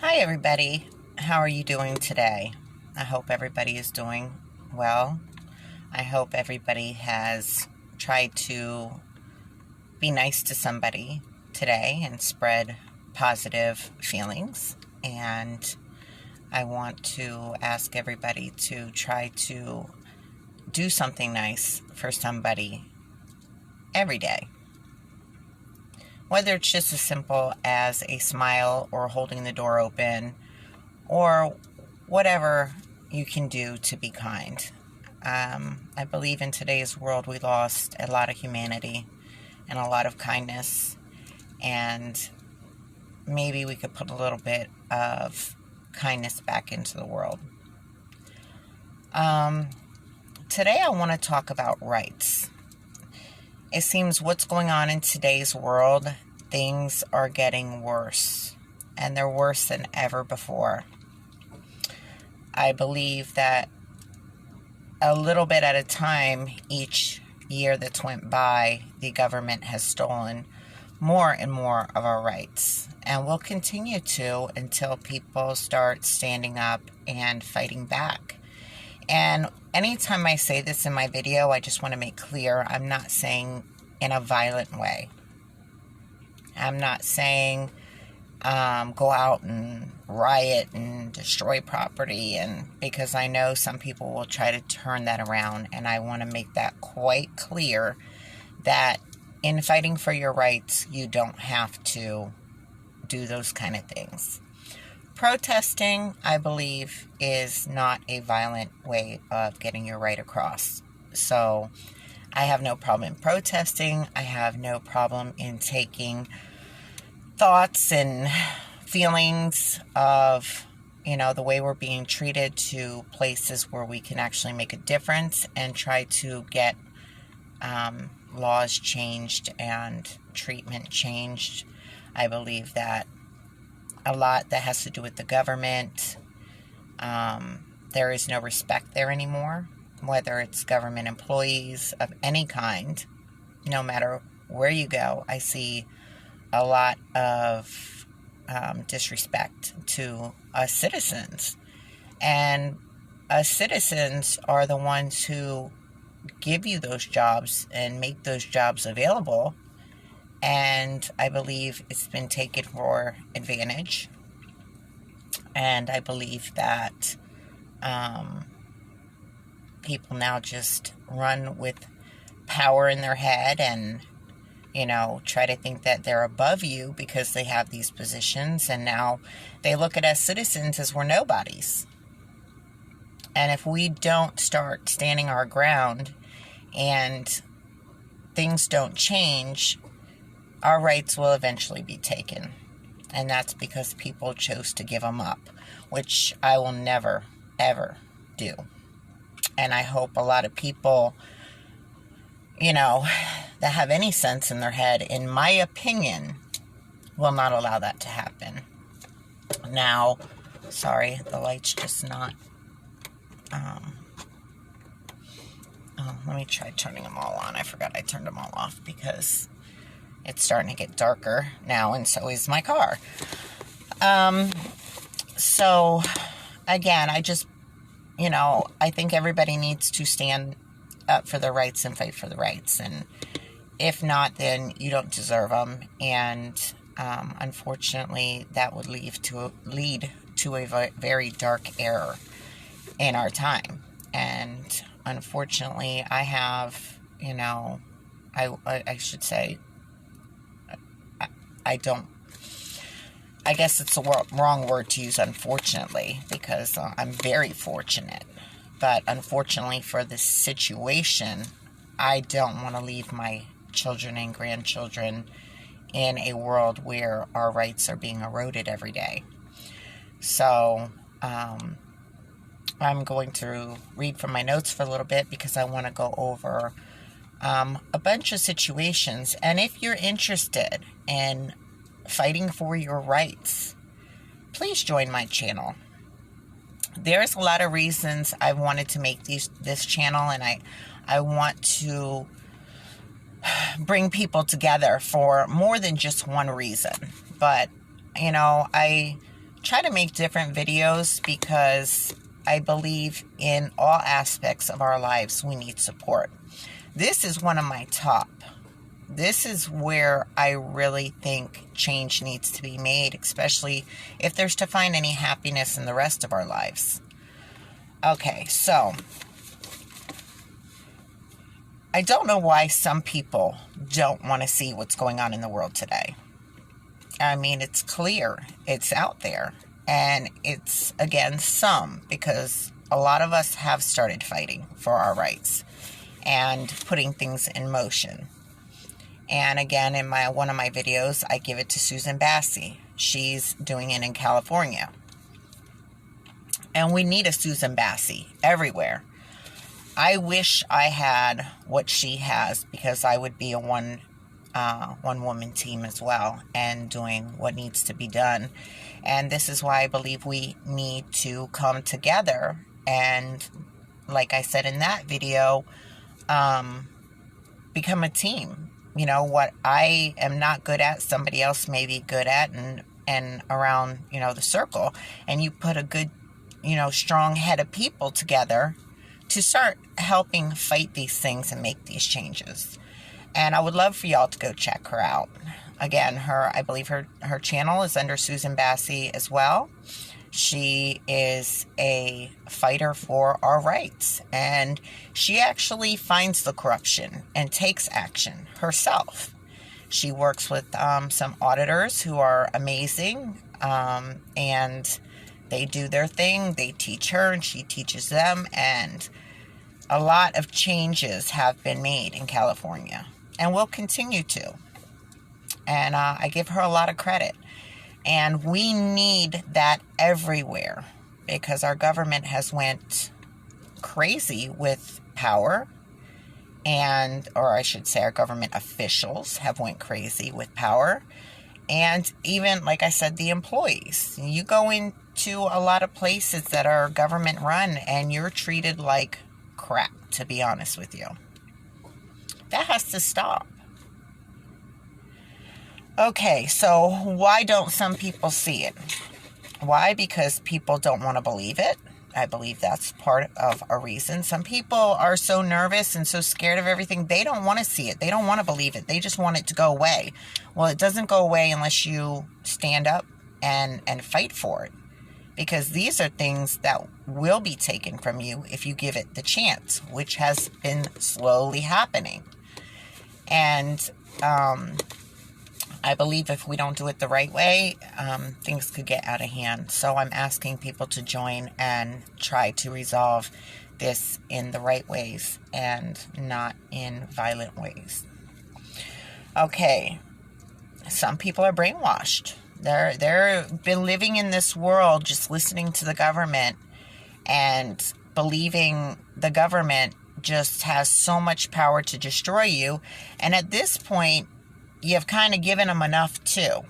Hi, everybody. How are you doing today? I hope everybody is doing well. I hope everybody has tried to be nice to somebody today and spread positive feelings. And I want to ask everybody to try to do something nice for somebody every day. Whether it's just as simple as a smile or holding the door open or whatever you can do to be kind. I believe in today's world we lost a lot of humanity and a lot of kindness, and maybe we could put a little bit of kindness back into the world. Today I want to talk about rights. It seems what's going on in today's world, things are getting worse, and they're worse than ever before. I believe that a little bit at a time, each year that's went by, the government has stolen more and more of our rights, and will continue to until people start standing up and fighting back. And anytime I say this in my video, I just want to make clear I'm not saying in a violent way. I'm not saying go out and riot and destroy property, and because I know some people will try to turn that around, and I want to make that quite clear that in fighting for your rights, you don't have to do those kind of things. Protesting, I believe, is not a violent way of getting your right across. So I have no problem in protesting. I have no problem in taking thoughts and feelings of, the way we're being treated to places where we can actually make a difference and try to get laws changed and treatment changed. I believe that a lot that has to do with the government, there is no respect there anymore, whether it's government employees of any kind. No matter where you go, I see a lot of disrespect to us citizens. And us citizens are the ones who give you those jobs and make those jobs available. And I believe it's been taken for advantage. And I believe that people now just run with power in their head and, try to think that they're above you because they have these positions. And now they look at us citizens as we're nobodies. And if we don't start standing our ground and things don't change, our rights will eventually be taken. And that's because people chose to give them up, which I will never, ever do. And I hope a lot of people, that have any sense in their head, in my opinion, will not allow that to happen. Now, sorry, the light's just not... let me try turning them all on. I forgot I turned them all off because it's starting to get darker now, and so is my car. So, again, I just, I think everybody needs to stand up for their rights and fight for the rights. And if not, then you don't deserve them. And unfortunately, that would lead to a very dark era in our time. And unfortunately, I have, I should say, I guess it's the wrong word to use, unfortunately, because I'm very fortunate. But unfortunately for this situation, I don't want to leave my children and grandchildren in a world where our rights are being eroded every day. So, I'm going to read from my notes for a little bit because I want to go over a bunch of situations. And if you're interested in fighting for your rights, please join my channel. There's a lot of reasons I wanted to make this channel, and I want to bring people together for more than just one reason. But, I try to make different videos because I believe in all aspects of our lives we need support. This is one of my top. This is where I really think change needs to be made, especially if there's to find any happiness in the rest of our lives. Okay, so I don't know why some people don't want to see what's going on in the world today. I mean, it's clear, it's out there, and it's, again, some, because a lot of us have started fighting for our rights and putting things in motion. And again, in one of my videos, I give it to Susan Bassey. She's doing it in California. And we need a Susan Bassey everywhere. I wish I had what she has, because I would be a one-woman team as well and doing what needs to be done. And this is why I believe we need to come together and, like I said in that video, become a team. You know, what I am not good at, somebody else may be good at, and around, the circle. And you put a good, strong head of people together to start helping fight these things and make these changes. And I would love for y'all to go check her out. Again, I believe her channel is under Susan Bassey as well. She is a fighter for our rights, and she actually finds the corruption and takes action herself. She works with some auditors who are amazing, and they do their thing. They teach her, and she teaches them, and a lot of changes have been made in California, and will continue to. And I give her a lot of credit. And we need that everywhere, because our government has went crazy with power, or I should say our government officials have went crazy with power. And even, like I said, the employees. You go into a lot of places that are government run and you're treated like crap, to be honest with you. That has to stop. Okay, so why don't some people see it? Why? Because people don't want to believe it. I believe that's part of a reason. Some people are so nervous and so scared of everything, they don't want to see it. They don't want to believe it. They just want it to go away. Well, it doesn't go away unless you stand up and fight for it. Because these are things that will be taken from you if you give it the chance, which has been slowly happening. And I believe if we don't do it the right way, things could get out of hand. So I'm asking people to join and try to resolve this in the right ways and not in violent ways. Okay, some people are brainwashed. They've been living in this world just listening to the government and believing the government just has so much power to destroy you. And at this point, you've kind of given them enough too.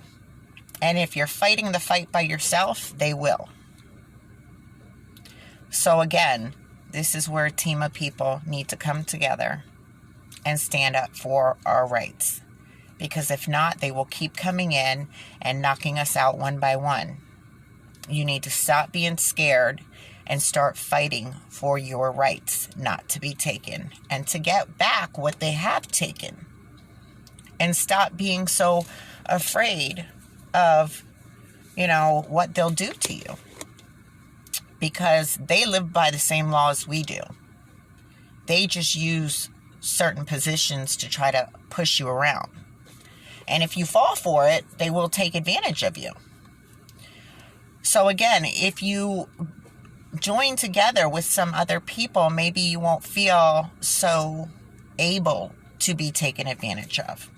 And if you're fighting the fight by yourself, they will. So again, this is where a team of people need to come together and stand up for our rights. Because if not, they will keep coming in and knocking us out one by one. You need to stop being scared and start fighting for your rights not to be taken and to get back what they have taken. And stop being so afraid of, what they'll do to you. Because they live by the same laws we do. They just use certain positions to try to push you around. And if you fall for it, they will take advantage of you. So again, if you join together with some other people, maybe you won't feel so able to be taken advantage of.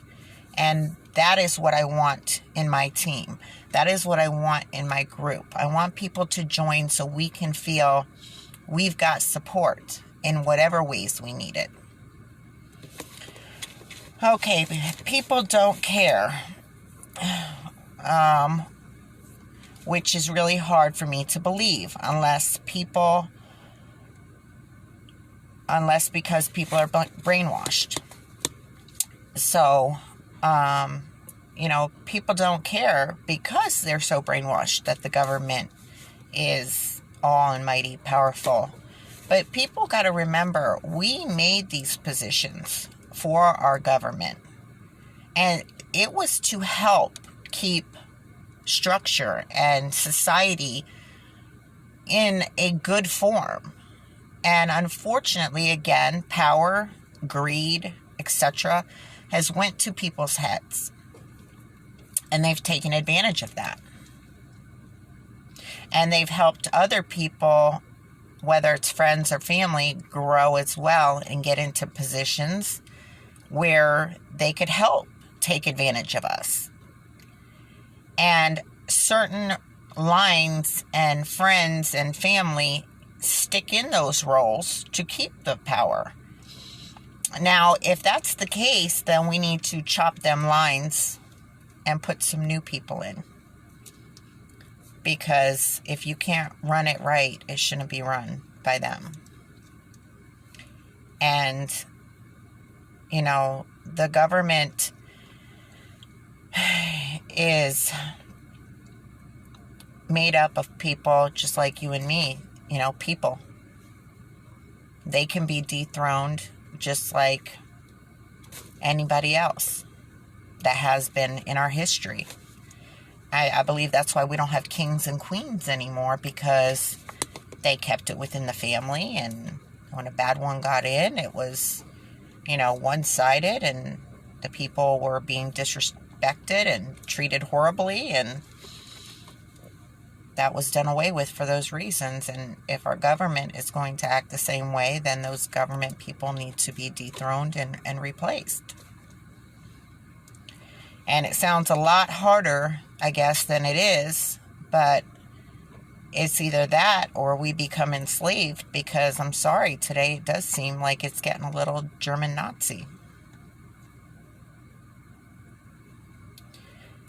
And that is what I want in my team. That is what I want in my group. I want people to join so we can feel we've got support in whatever ways we need it. Okay, people don't care, which is really hard for me to believe unless because people are brainwashed. So, people don't care because they're so brainwashed that the government is all and mighty powerful. But people got to remember, we made these positions for our government. And it was to help keep structure and society in a good form. And unfortunately, again, power, greed, etc., has went to people's heads. And they've taken advantage of that. And they've helped other people, whether it's friends or family, grow as well and get into positions where they could help take advantage of us. And certain lines and friends and family stick in those roles to keep the power. Now, if that's the case, then we need to chop them lines and put some new people in. Because if you can't run it right, it shouldn't be run by them. And, the government is made up of people just like you and me, people. They can be dethroned just like anybody else that has been in our history. I believe that's why we don't have kings and queens anymore, because they kept it within the family, and when a bad one got in, it was, one-sided, and the people were being disrespected and treated horribly, and that was done away with for those reasons. And if our government is going to act the same way, then those government people need to be dethroned and replaced. And it sounds a lot harder, I guess, than it is, but it's either that or we become enslaved, because I'm sorry, today it does seem like it's getting a little German Nazi.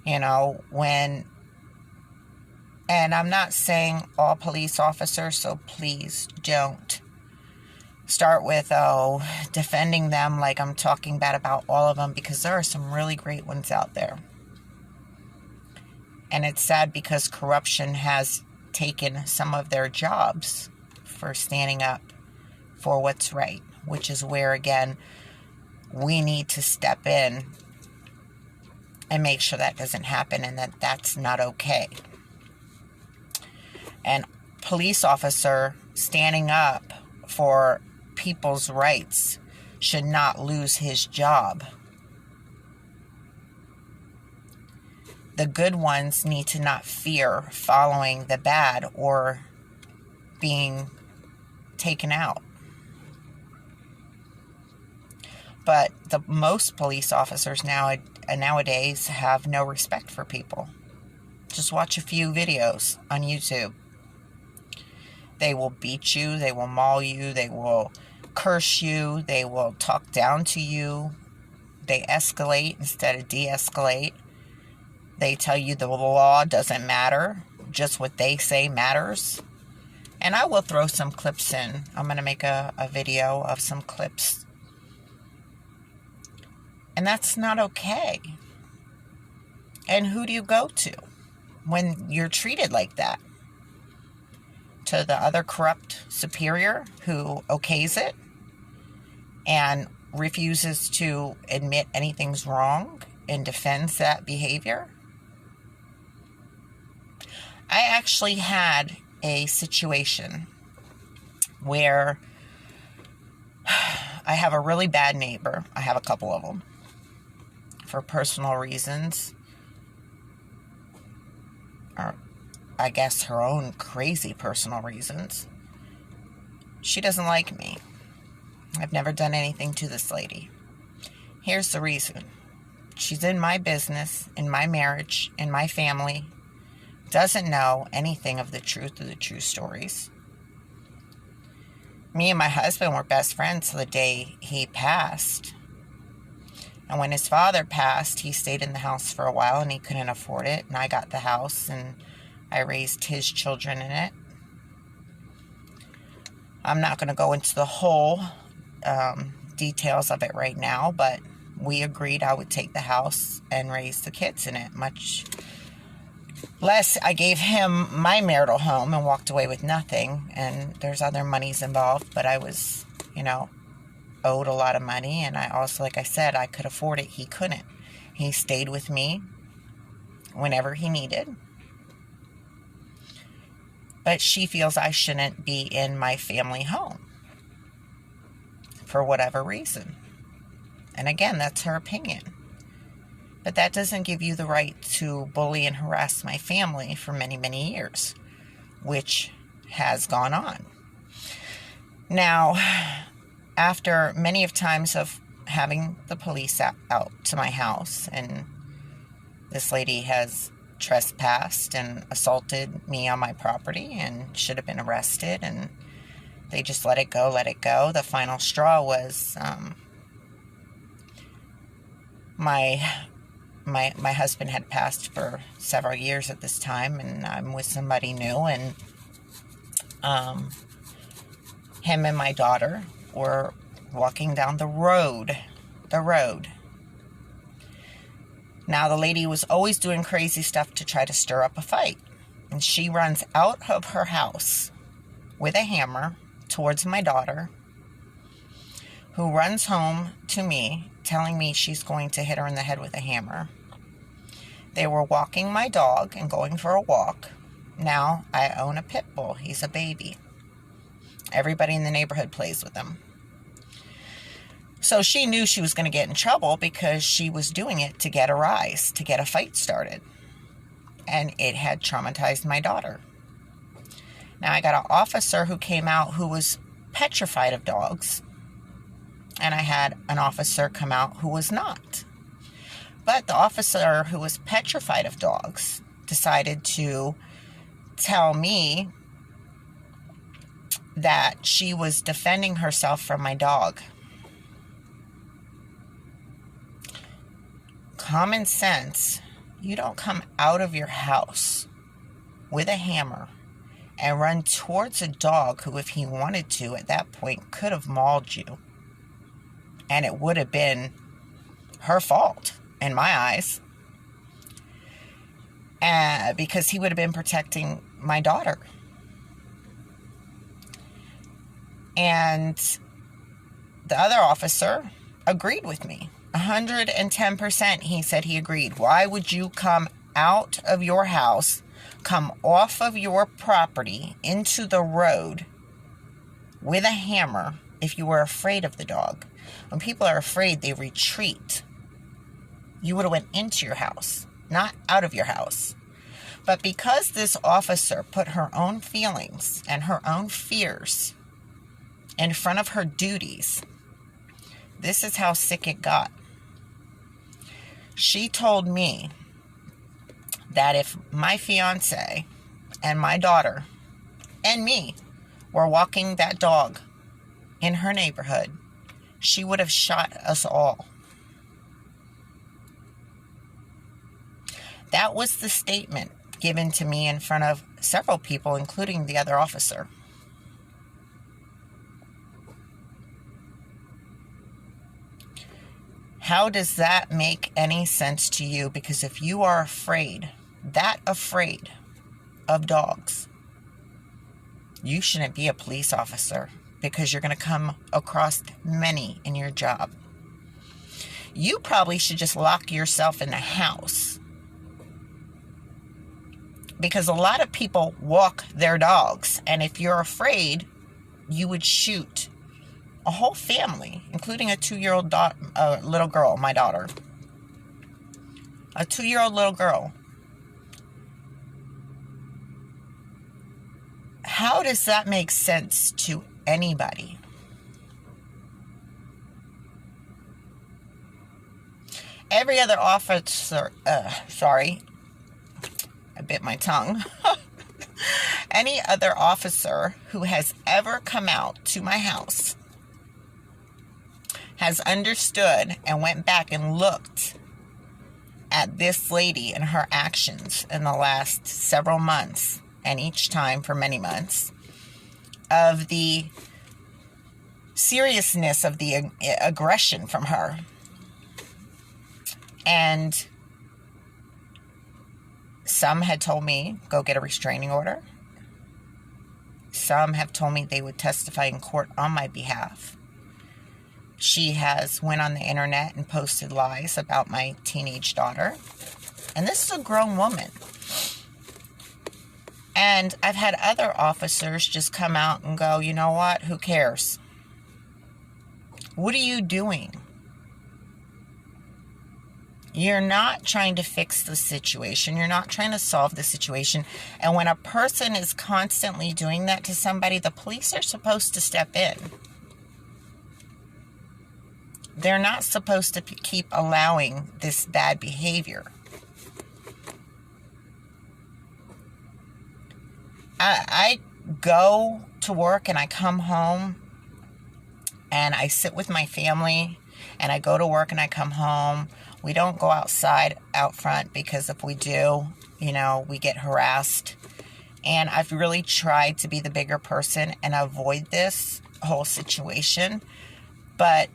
And I'm not saying all police officers, so please don't start with, defending them like I'm talking bad about all of them, because there are some really great ones out there. And it's sad because corruption has taken some of their jobs for standing up for what's right, which is where, again, we need to step in and make sure that doesn't happen and that that's not okay. And police officer standing up for people's rights should not lose his job. The good ones need to not fear following the bad or being taken out. But the most police officers nowadays have no respect for people. Just watch a few videos on YouTube. They will beat you, they will maul you, they will curse you, they will talk down to you. They escalate instead of de-escalate. They tell you the law doesn't matter, just what they say matters. And I will throw some clips in. I'm going to make a video of some clips. And that's not okay. And who do you go to when you're treated like that? To the other corrupt superior who okays it and refuses to admit anything's wrong and defends that behavior? I actually had a situation where I have a really bad neighbor. I have a couple of them for personal reasons, or I guess her own crazy personal reasons. She doesn't like me. I've never done anything to this lady. Here's the reason. She's in my business, in my marriage, in my family, doesn't know anything of the truth of the true stories. Me and my husband were best friends till the day he passed. And when his father passed, he stayed in the house for a while and he couldn't afford it. And I got the house and I raised his children in it. I'm not going to go into the whole details of it right now, but we agreed I would take the house and raise the kids in it. Much less, I gave him my marital home and walked away with nothing. And there's other monies involved, but I was, owed a lot of money. And I also, like I said, I could afford it. He couldn't. He stayed with me whenever he needed. But she feels I shouldn't be in my family home for whatever reason. And again, that's her opinion. But that doesn't give you the right to bully and harass my family for many, many years, which has gone on. Now, after many of times of having the police out to my house, and this lady has trespassed and assaulted me on my property and should have been arrested, and they just let it go. The final straw was my husband had passed for several years at this time, and I'm with somebody new, and him and my daughter were walking down the road. Now, the lady was always doing crazy stuff to try to stir up a fight. And she runs out of her house with a hammer towards my daughter, who runs home to me, telling me she's going to hit her in the head with a hammer. They were walking my dog and going for a walk. Now, I own a pit bull. He's a baby. Everybody in the neighborhood plays with him. So she knew she was going to get in trouble because she was doing it to get a rise, to get a fight started. And it had traumatized my daughter. Now, I got an officer who came out who was petrified of dogs. And I had an officer come out who was not. But the officer who was petrified of dogs decided to tell me that she was defending herself from my dog. Common sense, you don't come out of your house with a hammer and run towards a dog who, if he wanted to, at that point, could have mauled you. And it would have been her fault, in my eyes, because he would have been protecting my daughter. And the other officer agreed with me. 110%, he said he agreed. Why would you come out of your house, come off of your property into the road with a hammer if you were afraid of the dog? When people are afraid, they retreat. You would have went into your house, not out of your house. But because this officer put her own feelings and her own fears in front of her duties, this is how sick it got. She told me that if my fiance and my daughter and me were walking that dog in her neighborhood, she would have shot us all. That was the statement given to me in front of several people, including the other officer. How does that make any sense to you? Because if you are afraid, that afraid of dogs, you shouldn't be a police officer, because you're going to come across many in your job. You probably should just lock yourself in the house, because a lot of people walk their dogs, and if you're afraid, you would shoot a whole family, including a 2-year-old little girl, my daughter. A 2-year-old little girl. How does that make sense to anybody? Every other officer, I bit my tongue. Any other officer who has ever come out to my house has understood and went back and looked at this lady and her actions in the last several months, and each time for many months, of the seriousness of the aggression from her. And some had told me, go get a restraining order. Some have told me they would testify in court on my behalf. She has went on the internet and posted lies about my teenage daughter. And this is a grown woman. And I've had other officers just come out and go, you know what? Who cares? What are you doing? You're not trying to fix the situation. You're not trying to solve the situation. And when a person is constantly doing that to somebody, the police are supposed to step in. They're not supposed to keep allowing this bad behavior. I go to work and I come home and I sit with my family, and I go to work and I come home. We don't go outside out front, because if we do, we get harassed. And I've really tried to be the bigger person and avoid this whole situation. But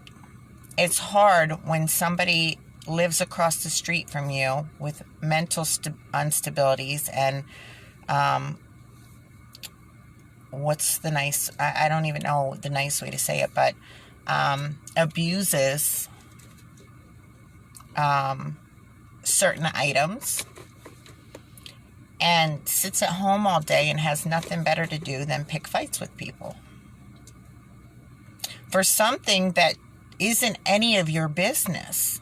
it's hard when somebody lives across the street from you with mental instabilities and I don't even know the nice way to say it, but abuses certain items and sits at home all day and has nothing better to do than pick fights with people for something that isn't any of your business.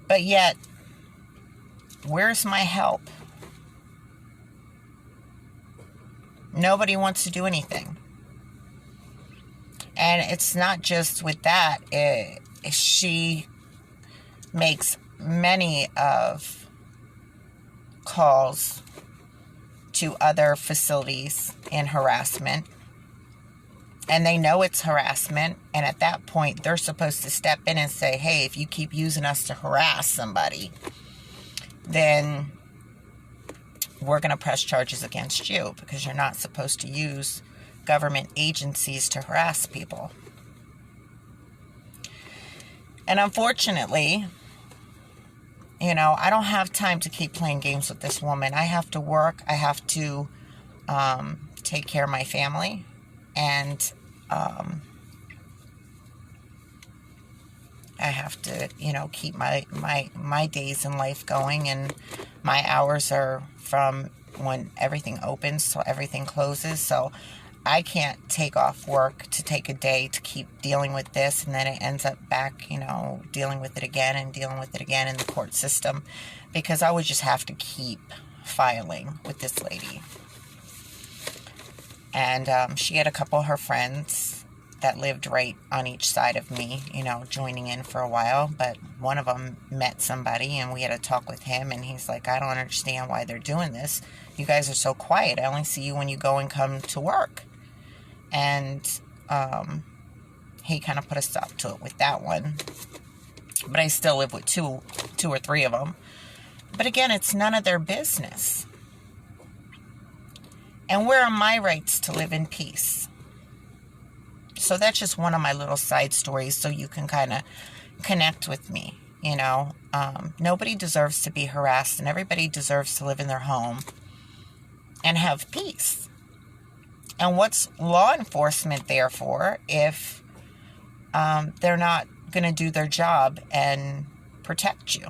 But yet, where's my help? Nobody wants to do anything. And it's not just with that. She makes many of calls to other facilities in harassment. And they know it's harassment. And at that point, they're supposed to step in and say, hey, if you keep using us to harass somebody, then we're going to press charges against you, because you're not supposed to use government agencies to harass people. And unfortunately, I don't have time to keep playing games with this woman. I have to work. I have to take care of my family. And I have to, keep my days in life going. And my hours are from when everything opens till everything closes. So I can't take off work to take a day to keep dealing with this, and then it ends up back, dealing with it again and dealing with it again in the court system, because I would just have to keep filing with this lady. And she had a couple of her friends that lived right on each side of me, joining in for a while. But one of them met somebody, and we had a talk with him, and he's like, I don't understand why they're doing this. You guys are so quiet. I only see you when you go and come to work. And he kind of put a stop to it with that one. But I still live with two or three of them. But again, it's none of their business. And where are my rights to live in peace? So that's just one of my little side stories, so you can kind of connect with me. Nobody deserves to be harassed, and everybody deserves to live in their home and have peace. And what's law enforcement there for if they're not going to do their job and protect you?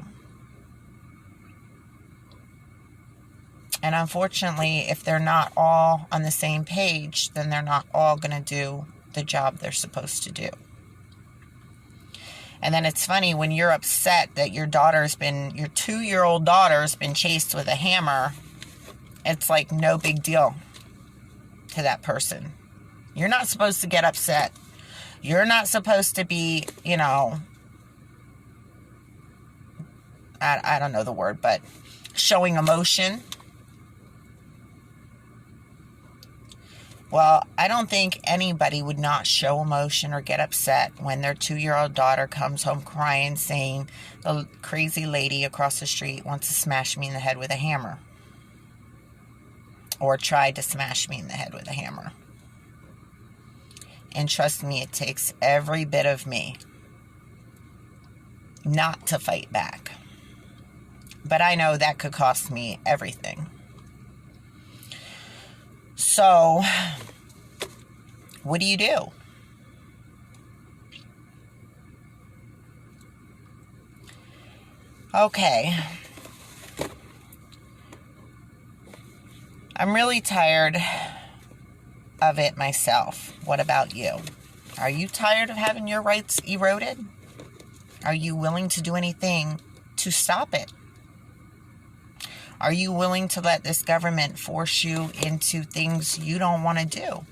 And unfortunately, if they're not all on the same page, then they're not all going to do the job they're supposed to do. And then it's funny when you're upset that your 2-year-old daughter's been chased with a hammer, it's like no big deal to that person. You're not supposed to get upset. You're not supposed to be, I don't know the word, but showing emotion. Well, I don't think anybody would not show emotion or get upset when their 2-year-old daughter comes home crying, saying the crazy lady across the street wants to smash me in the head with a hammer. Or tried to smash me in the head with a hammer. And trust me, it takes every bit of me not to fight back. But I know that could cost me everything. So, what do you do? Okay. I'm really tired of it myself. What about you? Are you tired of having your rights eroded? Are you willing to do anything to stop it? Are you willing to let this government force you into things you don't want to do?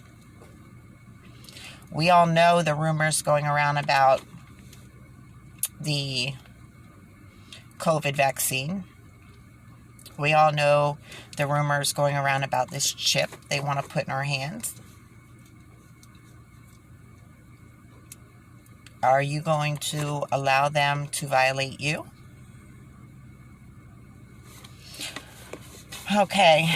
We all know the rumors going around about the COVID vaccine. We all know the rumors going around about this chip they want to put in our hands. Are you going to allow them to violate you? Okay,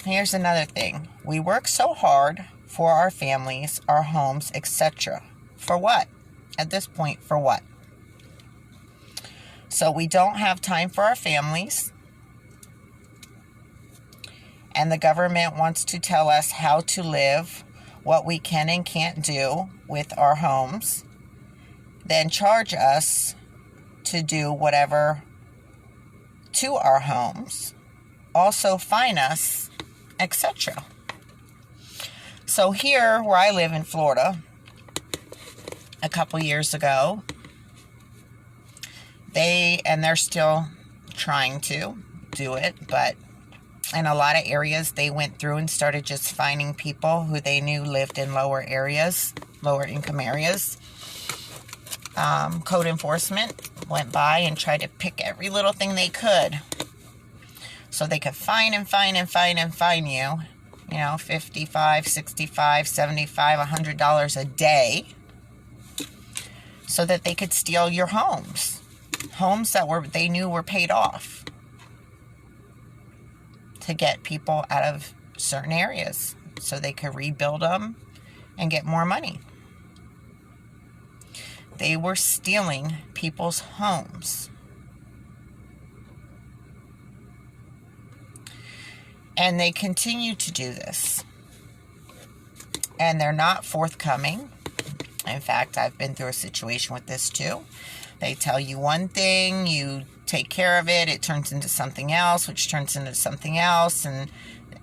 here's another thing. We work so hard for our families, our homes, etc. For what? At this point, for what? So we don't have time for our families. And the government wants to tell us how to live, what we can and can't do with our homes. Then charge us to do whatever to our homes. Also fine us, etc. So here, where I live in Florida, a couple years ago, they're still trying to do it, but in a lot of areas, they went through and started just finding people who they knew lived in lower income areas. Code enforcement went by and tried to pick every little thing they could so they could fine you, $55, $65, $75, $100 a day, so that they could steal your homes that they knew were paid off, to get people out of certain areas so they could rebuild them and get more money. They were stealing people's homes. And they continue to do this. And they're not forthcoming. In fact, I've been through a situation with this too. They tell you one thing, you take care of it, it turns into something else, which turns into something else, and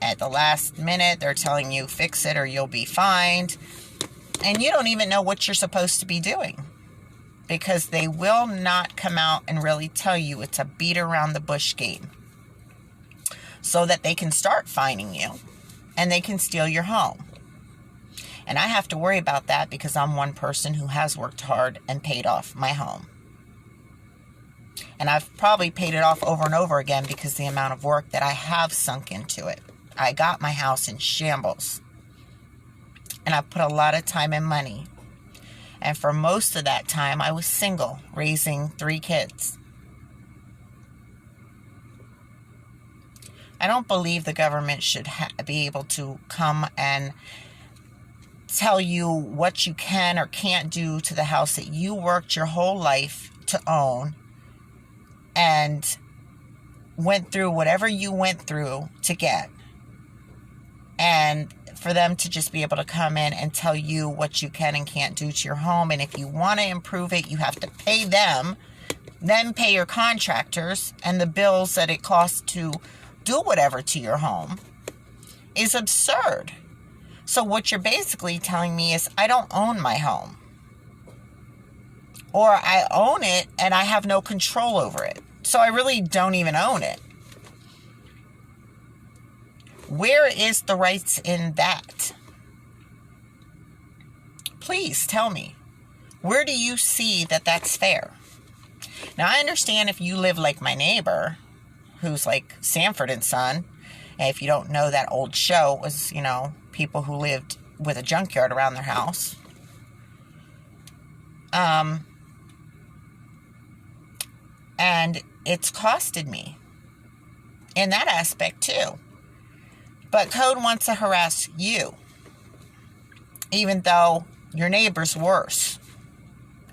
at the last minute, they're telling you fix it or you'll be fined. And you don't even know what you're supposed to be doing, because they will not come out and really tell you. It's a beat around the bush game, so that they can start fining you and they can steal your home. And I have to worry about that because I'm one person who has worked hard and paid off my home. And I've probably paid it off over and over again because the amount of work that I have sunk into it. I got my house in shambles. And I put a lot of time and money. And for most of that time, I was single, raising 3 kids. I don't believe the government should be able to come and tell you what you can or can't do to the house that you worked your whole life to own and went through whatever you went through to get. And for them to just be able to come in and tell you what you can and can't do to your home. And if you want to improve it, you have to pay them, then pay your contractors, and the bills that it costs to do whatever to your home is absurd. So what you're basically telling me is I don't own my home. Or I own it and I have no control over it. So I really don't even own it. Where is the rights in that? Please tell me. Where do you see that that's fair? Now, I understand if you live like my neighbor, who's like Sanford and Son. And if you don't know, that old show was, people who lived with a junkyard around their house. And it's costed me in that aspect too. But code wants to harass you. even though your neighbor's worse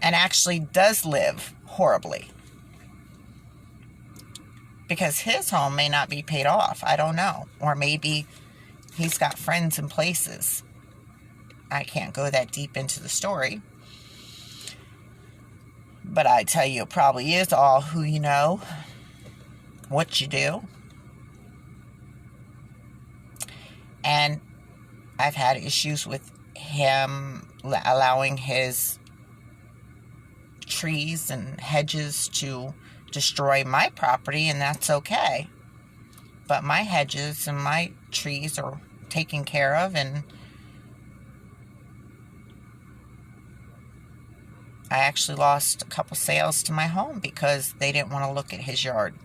and actually does live horribly. Because his home may not be paid off. I don't know. Or maybe he's got friends in places. I can't go that deep into the story. But I tell you, it probably is all who you know, what you do. And I've had issues with him allowing his trees and hedges to destroy my property, and that's okay. But my hedges and my trees are taken care of, and I actually lost a couple sales to my home because they didn't want to look at his yard.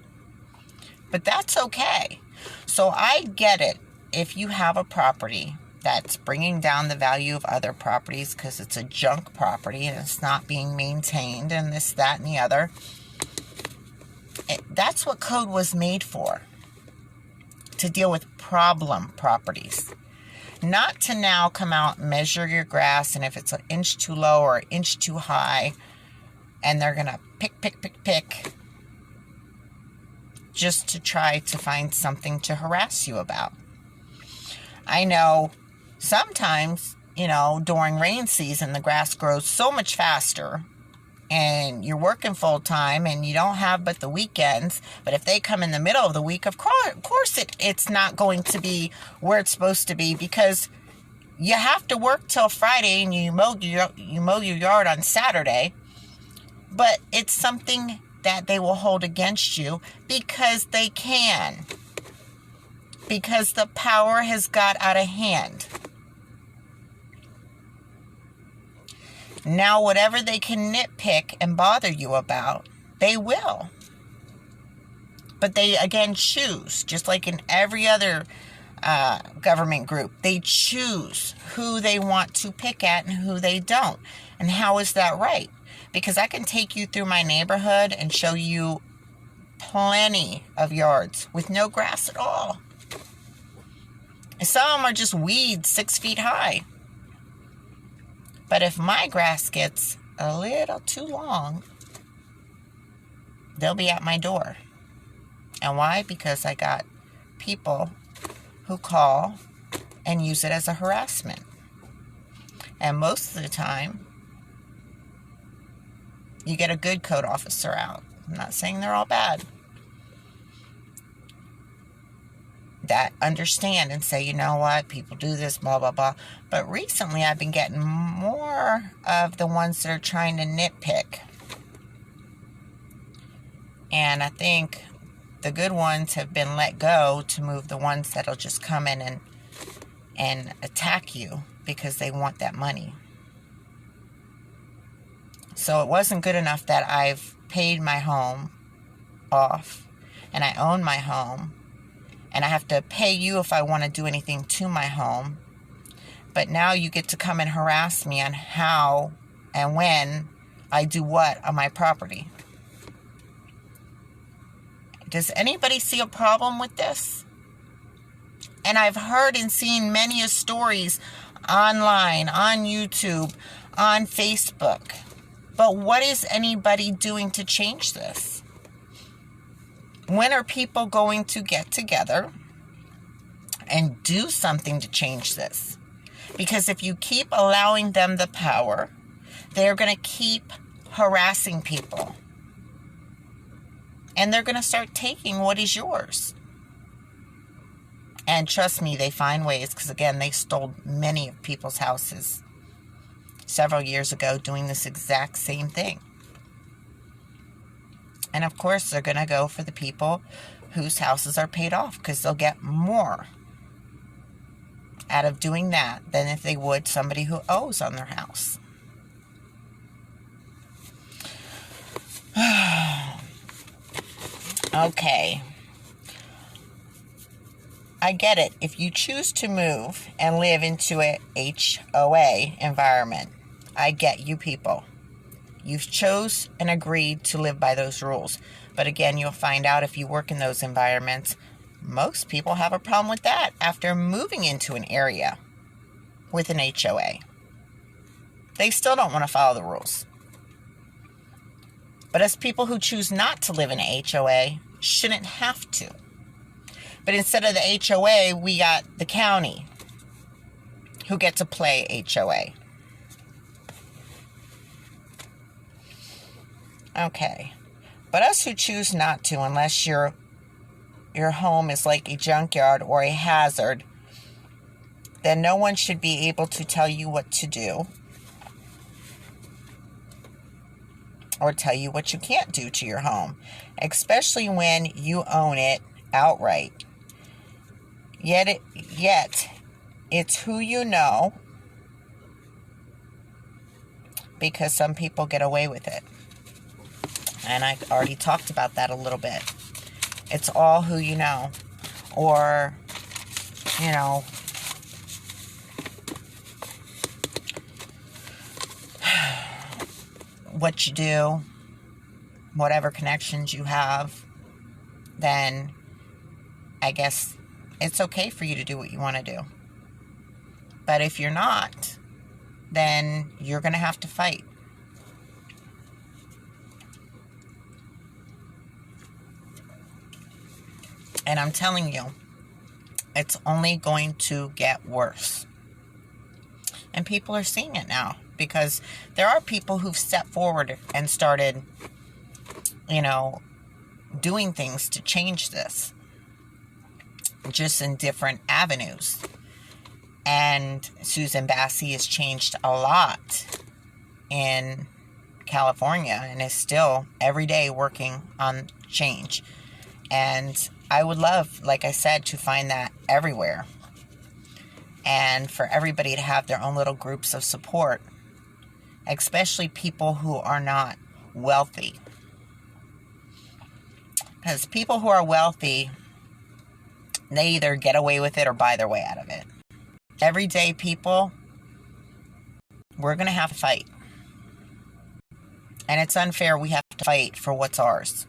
But that's okay. So I get it if you have a property that's bringing down the value of other properties because it's a junk property and it's not being maintained and this, that, and the other. That's what code was made for. To deal with problem properties. Not to now come out and measure your grass, and if it's an inch too low or an inch too high, and they're going to pick, just to try to find something to harass you about. I know sometimes, during rain season, the grass grows so much faster, and you're working full time and you don't have but the weekends. But if they come in the middle of the week, of course it's not going to be where it's supposed to be, because you have to work till Friday and you mow your yard on Saturday. But it's something that they will hold against you because they can. Because the power has got out of hand. Now, whatever they can nitpick and bother you about, they will. But they, again, choose, just like in every other government group, they choose who they want to pick at and who they don't. And how is that right? Because I can take you through my neighborhood and show you plenty of yards with no grass at all. And some of them are just weeds 6 feet high. But if my grass gets a little too long, they'll be at my door. And why? Because I got people who call and use it as a harassment. And most of the time, you get a good code officer out. I'm not saying they're all bad. That understand and say, you know what, people do this, blah, blah, blah. But recently I've been getting more of the ones that are trying to nitpick. And I think the good ones have been let go to move the ones that'll just come in and attack you because they want that money. So it wasn't good enough that I've paid my home off and I own my home. And I have to pay you if I want to do anything to my home. But now you get to come and harass me on how and when I do what on my property. Does anybody see a problem with this? And I've heard and seen many stories online, on YouTube, on Facebook. But what is anybody doing to change this? When are people going to get together and do something to change this? Because if you keep allowing them the power, they're going to keep harassing people. And they're going to start taking what is yours. And trust me, they find ways, because again, they stole many of people's houses several years ago doing this exact same thing. And of course, they're going to go for the people whose houses are paid off, because they'll get more out of doing that than if they would somebody who owes on their house. Okay. I get it. If you choose to move and live into a HOA environment, I get you people. You've chose and agreed to live by those rules. But again, you'll find out if you work in those environments, most people have a problem with that after moving into an area with an HOA. They still don't want to follow the rules. But us people who choose not to live in an HOA shouldn't have to. But instead of the HOA, we got the county who get to play HOA. Okay. But us who choose not to, unless your home is like a junkyard or a hazard, then no one should be able to tell you what to do or tell you what you can't do to your home, especially when you own it outright. Yet it's who you know, because some people get away with it. And I already talked about that a little bit. It's all who you know. Or, what you do, whatever connections you have, then I guess it's okay for you to do what you want to do. But if you're not, then you're going to have to fight. And I'm telling you, it's only going to get worse. And people are seeing it now, because there are people who've stepped forward and started, doing things to change this, just in different avenues. And Susan Bassey has changed a lot in California and is still every day working on change. And I would love, like I said, to find that everywhere. And for everybody to have their own little groups of support, especially people who are not wealthy. Because people who are wealthy, they either get away with it or buy their way out of it. Everyday people, we're going to have to fight. And it's unfair. We have to fight for what's ours.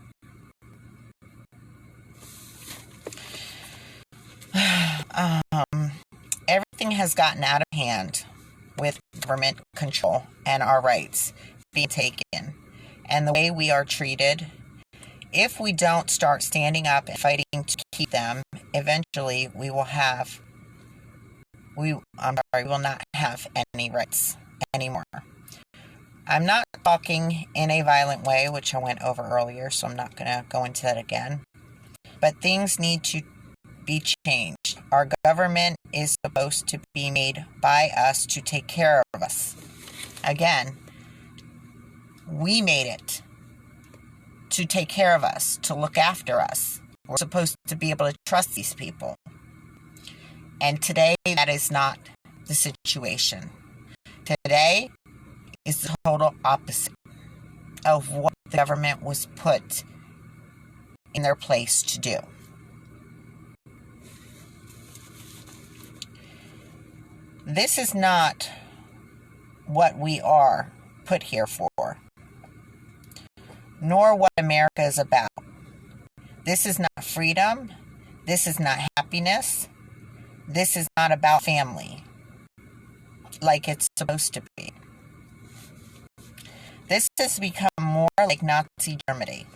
Everything has gotten out of hand with government control and our rights being taken. And the way we are treated, if we don't start standing up and fighting to keep them, eventually we will not have any rights anymore. I'm not talking in a violent way, which I went over earlier, so I'm not going to go into that again. But things need to be changed. Our government is supposed to be made by us to take care of us. Again, we made it to take care of us, to look after us. We're supposed to be able to trust these people. And today, that is not the situation. Today is the total opposite of what the government was put in their place to do. This is not what we are put here for, nor what America is about. This is not freedom. This is not happiness. This is not about family like it's supposed to be. This has become more like Nazi Germany.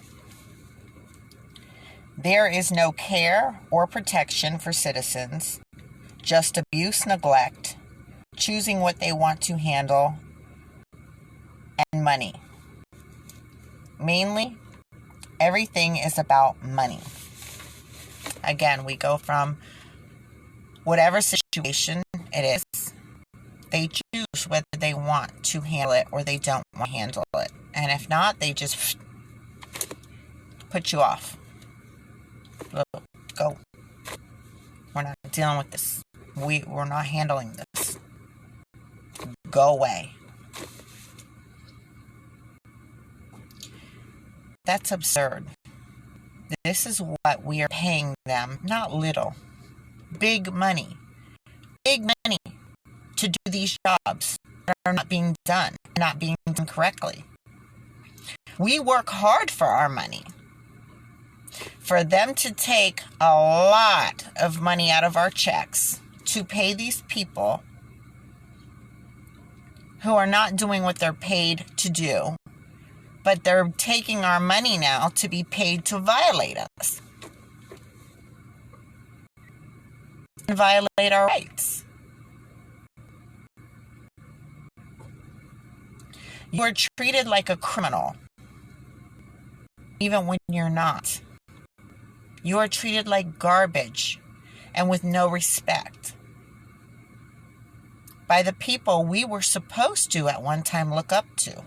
There is no care or protection for citizens, just abuse, neglect, choosing what they want to handle, and money. Mainly, everything is about money. Again, we go from whatever situation it is, they choose whether they want to handle it or they don't want to handle it. And if not, they just put you off. Go. We're not dealing with this. We're not handling this. Go away. That's absurd. This is what we are paying them, not little. Big money. Big money to do these jobs that are not being done correctly. We work hard for our money. For them to take a lot of money out of our checks to pay these people who are not doing what they're paid to do, but they're taking our money now to be paid to violate us and violate our rights. You are treated like a criminal, even when you're not. You are treated like garbage and with no respect by the people we were supposed to at one time look up to.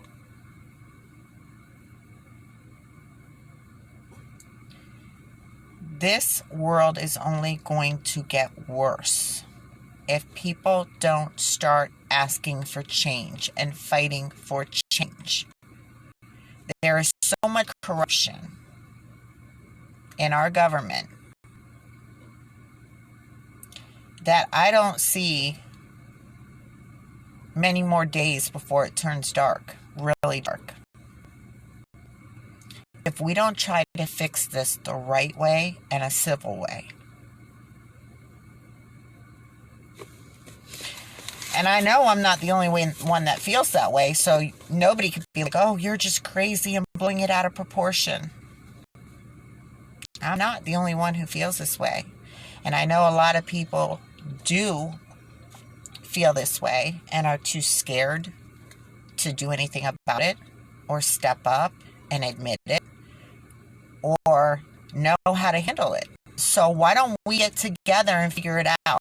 This world is only going to get worse if people don't start asking for change and fighting for change. There is so much corruption in our government that I don't see many more days before it turns dark, really dark. If we don't try to fix this the right way and a civil way. And I know I'm not the only one that feels that way, so nobody could be like, oh, you're just crazy and blowing it out of proportion. I'm not the only one who feels this way. And I know a lot of people do feel this way and are too scared to do anything about it or step up and admit it or know how to handle it. So why don't we get together and figure it out?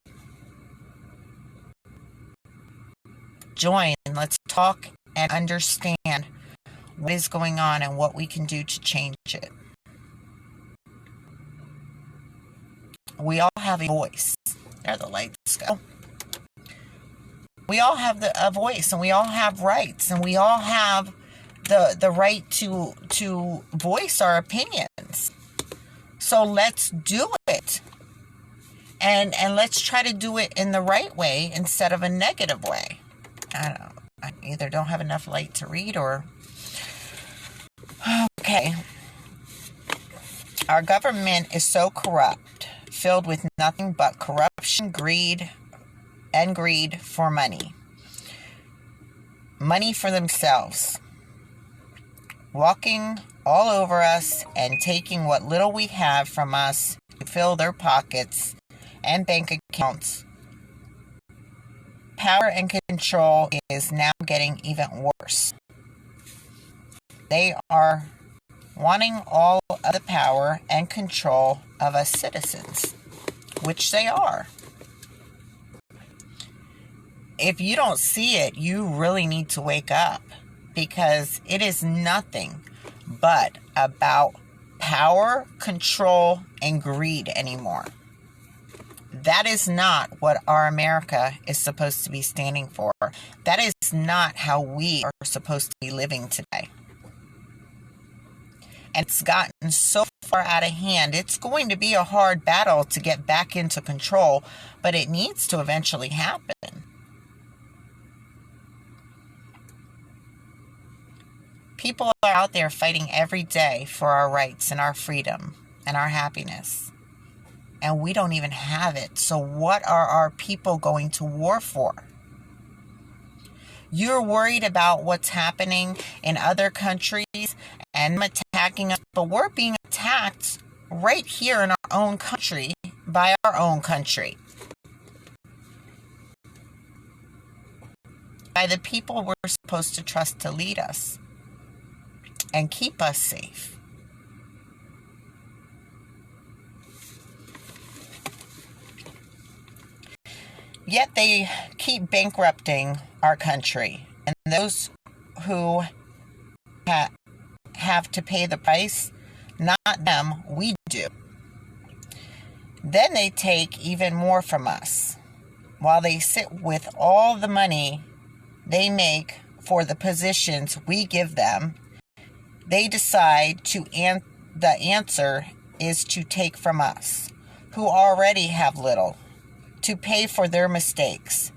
Join, let's talk and understand what is going on and what we can do to change it. We all have a voice. There the lights go. We all have a voice, and we all have rights, and we all have the right to voice our opinions. So let's do it. And let's try to do it in the right way instead of a negative way. I either don't have enough light to read or... Okay. Our government is so corrupt, filled with nothing but corruption, greed for money. Money for themselves. Walking all over us and taking what little we have from us to fill their pockets and bank accounts. Power and control is now getting even worse. They are wanting all of the power and control of us citizens, which they are. If you don't see it, you really need to wake up, because it is nothing but about power, control, and greed anymore. That is not what our America is supposed to be standing for. That is not how we are supposed to be living today. And it's gotten so far out of hand. It's going to be a hard battle to get back into control, but it needs to eventually happen. People are out there fighting every day for our rights and our freedom and our happiness. And we don't even have it. So what are our people going to war for? You're worried about what's happening in other countries and them attacking us, but we're being attacked right here in our own country by our own country. By the people we're supposed to trust to lead us and keep us safe. Yet they keep bankrupting our country. And those who have to pay the price, not them, we do. Then they take even more from us. While they sit with all the money they make for the positions we give them, they decide the answer is to take from us, who already have little, to pay for their mistakes.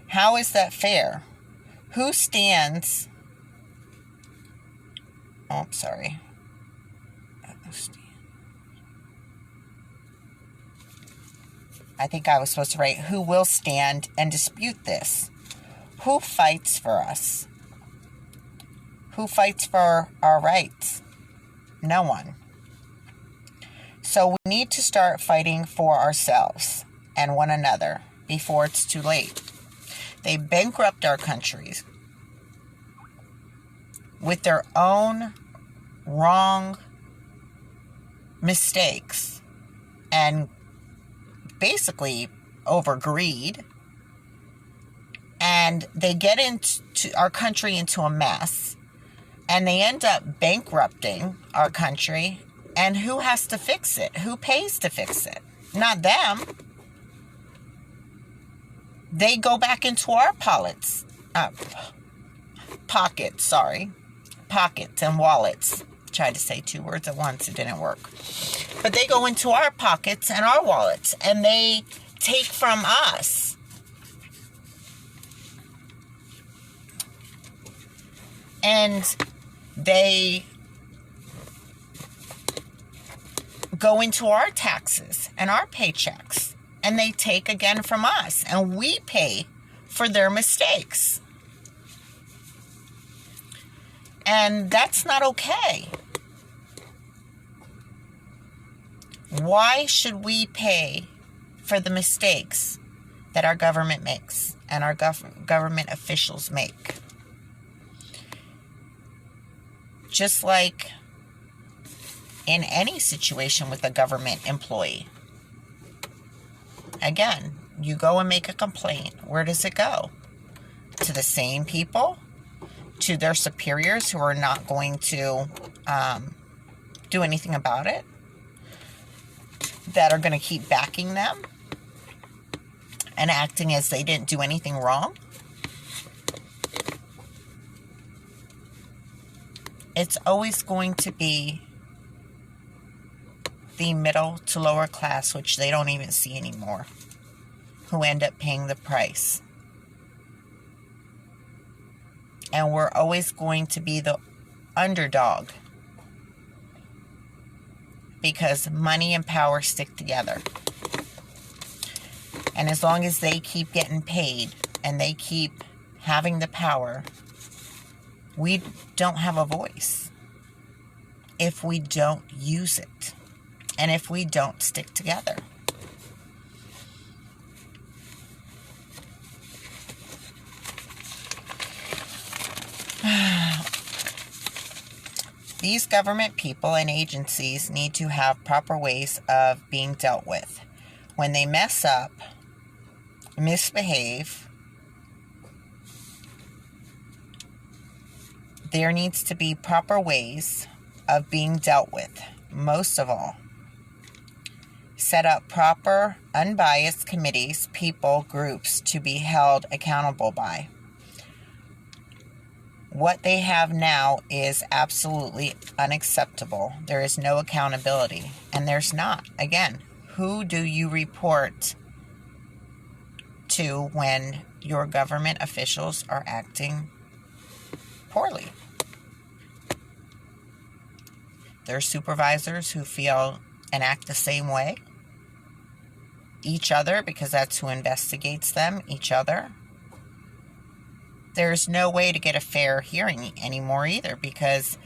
How is that fair? Who stands... Oh, sorry. I think I was supposed to write, who will stand and dispute this? Who fights for us? Who fights for our rights? No one. So we need to start fighting for ourselves and one another before it's too late. They bankrupt our countries with their own wrong mistakes and basically over greed. And they get into our country into a mess. And they end up bankrupting our country. And who has to fix it? Who pays to fix it? Not them. They go back into our pockets and wallets. Tried to say two words at once. It didn't work. But they go into our pockets and our wallets. And they take from us. And they go into our taxes and our paychecks. And they take again from us. And we pay for their mistakes. And that's not okay. Why should we pay for the mistakes that our government makes and our government officials make? Just like in any situation with a government employee. Again, you go and make a complaint. Where does it go? To the same people? To their superiors who are not going to do anything about it? That are going to keep backing them? And acting as they didn't do anything wrong? It's always going to be the middle to lower class, which they don't even see anymore, who end up paying the price. And we're always going to be the underdog because money and power stick together. And as long as they keep getting paid and they keep having the power, we don't have a voice if we don't use it and if we don't stick together. These government people and agencies need to have proper ways of being dealt with. When they mess up, misbehave, there needs to be proper ways of being dealt with. Most of all, set up proper, unbiased committees, people, groups to be held accountable by. What they have now is absolutely unacceptable. There is no accountability. And there's not. Again, who do you report to when your government officials are acting poorly? There's supervisors who feel and act the same way. Each other, because that's who investigates them, each other. There's no way to get a fair hearing anymore either, because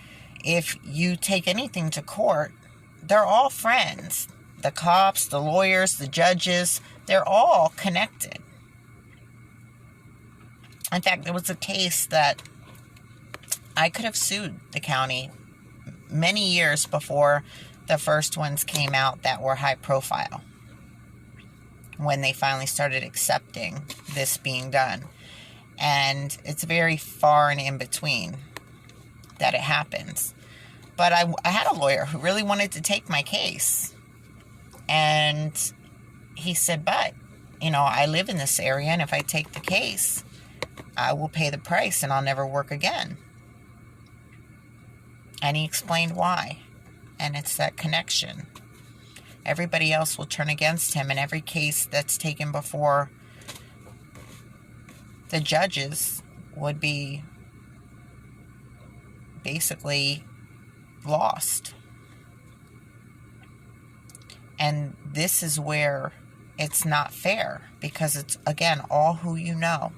if you take anything to court, they're all friends. The cops, the lawyers, the judges, they're all connected. In fact, there was a case that I could have sued the county many years before the first ones came out that were high profile, when they finally started accepting this being done. And it's very far and in between that it happens. But I had a lawyer who really wanted to take my case. And he said, but, I live in this area, and if I take the case, I will pay the price and I'll never work again. And he explained why. And it's that connection. Everybody else will turn against him, and every case that's taken before the judges would be basically lost. And this is where it's not fair, because it's, again, all who you know.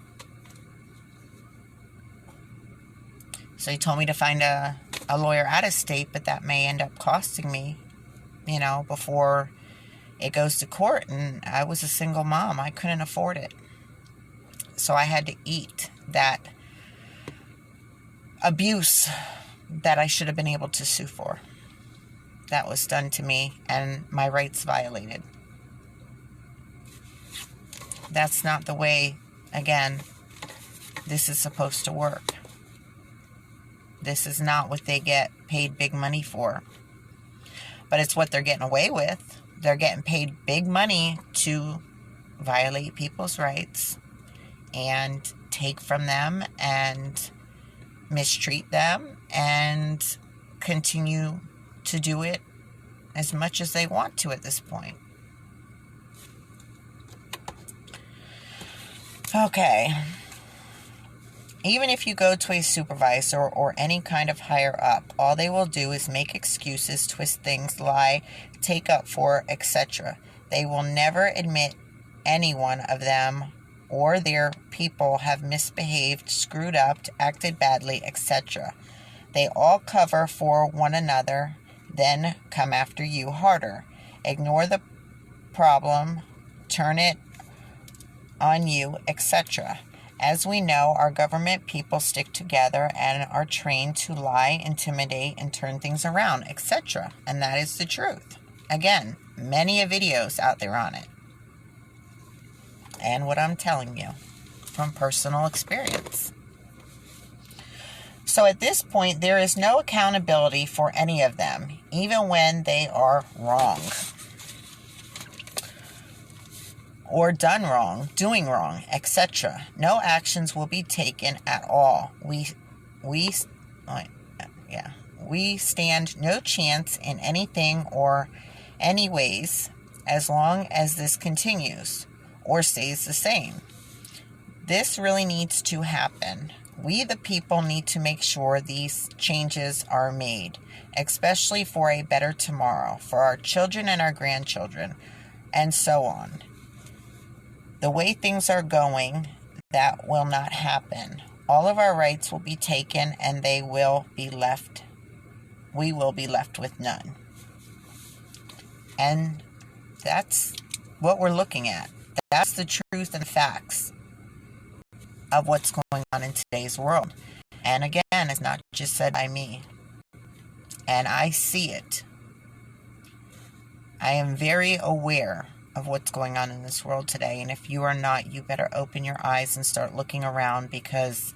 So he told me to find a lawyer out of state, but that may end up costing me, before it goes to court. And I was a single mom. I couldn't afford it. So I had to eat that abuse that I should have been able to sue for. That was done to me and my rights violated. That's not the way, again, this is supposed to work. This is not what they get paid big money for. But it's what they're getting away with. They're getting paid big money to violate people's rights and take from them and mistreat them and continue to do it as much as they want to at this point. Okay. Even if you go to a supervisor or any kind of higher up, all they will do is make excuses, twist things, lie, take up for, etc. They will never admit any one of them or their people have misbehaved, screwed up, acted badly, etc. They all cover for one another, then come after you harder. Ignore the problem, turn it on you, etc. As we know, our government people stick together and are trained to lie, intimidate, and turn things around, etc. And that is the truth. Again, many videos out there on it. And what I'm telling you from personal experience. So at this point, there is no accountability for any of them, even when they are wrong. Or done wrong, doing wrong, etc. No actions will be taken at all. We stand no chance in anything or any ways as long as this continues or stays the same. This really needs to happen. We, the people, need to make sure these changes are made, especially for a better tomorrow, for our children and our grandchildren, and so on. The way things are going, that will not happen. All of our rights will be taken and we will be left with none. And that's what we're looking at. That's the truth and facts of what's going on in today's world. And again, it's not just said by me. And I see it. I am very aware of what's going on in this world today. And if you are not, you better open your eyes and start looking around, because